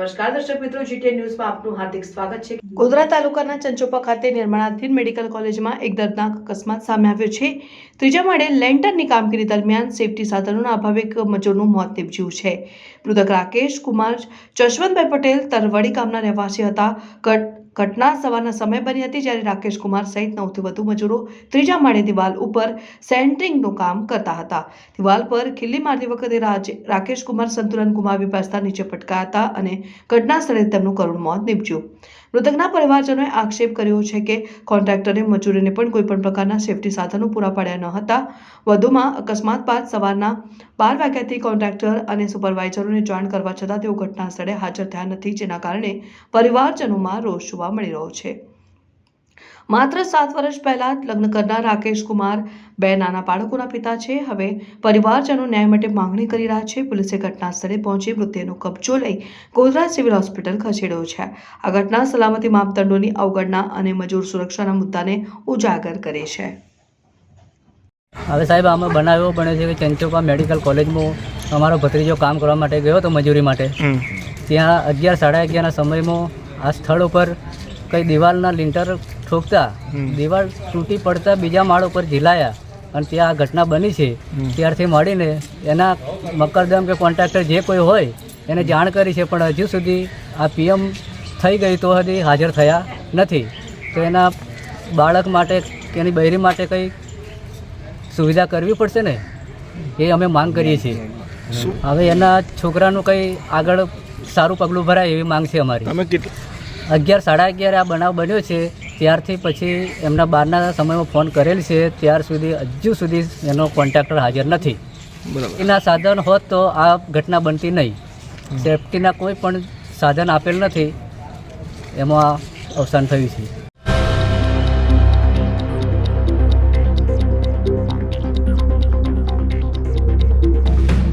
નમસ્કાર દર્શક મિત્રો, જીટીએન ન્યૂઝમાં આપનું હાર્દિક સ્વાગત છે। ગોધરા તાલુકાના ચંચોપા ખાતે નિર્માણાધીન મેડિકલ કોલેજમાં એક દર્દનાક અકસ્માત સામે આવ્યો છે। ત્રીજા માળે લેન્ટરની કામગીરી દરમિયાન સેફટી સાધનોના અભાવે એક મજૂરનું મોત નીપજ્યું છે। મૃતક રાકેશ કુમાર જશવંતભાઈ પટેલ તરવડી ગામના રહેવાસી હતા। ઘટના સવારના સમય બની હતી, જ્યારે રાકેશ કુમાર સહિત 9 થી વધુ મજૂરો ત્રીજા માળે દિવાલ ઉપર સેન્ટરિંગનું કામ કરતા હતા। દિવાલ પર ખીલ્લી મારતી વખતે રાકેશ કુમાર સંતુલન ગુમાવી બેસતા નીચે પટકાયા હતા અને ઘટના સ્થળે તેમનું કરુણ મોત નીપજ્યું। મૃતકના પરિવારજનોએ આક્ષેપ કર્યો છે કે કોન્ટ્રાક્ટરે મજૂરોને પણ કોઈપણ પ્રકારના સેફટી સાધનો પૂરા પાડ્યા ન હતા। વધુમાં અકસ્માત બાદ સવારના 12 વાગ્યાથી કોન્ટ્રાક્ટર અને સુપરવાઇઝરોને જાણ કરવા છતાં તેઓ ઘટના સ્થળે હાજર થયા નથી, જેના કારણે પરિવારજનોમાં રોષ જોવા મળી રહ્યો છે। માત્ર 7 વર્ષ પહેલા લગ્ન કરનાર રાકેશ કુમાર 2 નાના બાળકોના પિતા છે। હવે પરિવારજનો ન્યાય માટે માંગણી કરી રહ્યા છે। પોલીસે ઘટના સ્થળે પહોંચી મૃતદેહનો કબજો લઈ ગોધરા સિવિલ હોસ્પિટલ ખસેડ્યો છે। આ ઘટના સલામતી માપદંડોની અવગણના અને મજૂર સુરક્ષાના મુદ્દાને ઉજાગર કરે છે। હવે સાહેબ આમાં બનાવ એવો બને છે કે ચંચોપા મેડિકલ કોલેજમાં અમારો ભત્રીજો કામ કરવા માટે ગયો હતો મજૂરી માટે। ત્યાં 11 સાડા 11ના સમયમાં આ સ્થળ ઉપર કઈ દિવાલના લિંટર ઠોકતા દિવાલ તૂટી પડતા બીજા માળ ઉપર ઝીલાયા અને ત્યાં આ ઘટના બની છે। ત્યારથી મળીને એના મકરદમ કે કોન્ટ્રાક્ટર જે કોઈ હોય એને જાણ કરી છે, પણ હજુ સુધી આ પીએમ થઈ ગઈ તો હજી હાજર થયા નથી। તો એના બાળક માટે કે એની બૈરી માટે કંઈ સુવિધા કરવી પડશે ને, એ અમે માંગ કરીએ છીએ। હવે એના છોકરાનું કંઈ આગળ સારું પગલું ભરાય એવી માંગ છે અમારી। 11 સાડા 11 આ બનાવ બન્યો છે, ત્યારથી પછી એમના 12ના સમયમાં ફોન કરેલ છે, ત્યાર સુધી હજુ સુધી એનો કોન્ટ્રાક્ટર હાજર નથી। એના સાધન હોત તો આ ઘટના બનતી નહીં। સેફટીના કોઈ પણ સાધન આપેલ નથી, એમાં અવસાન થયું છે।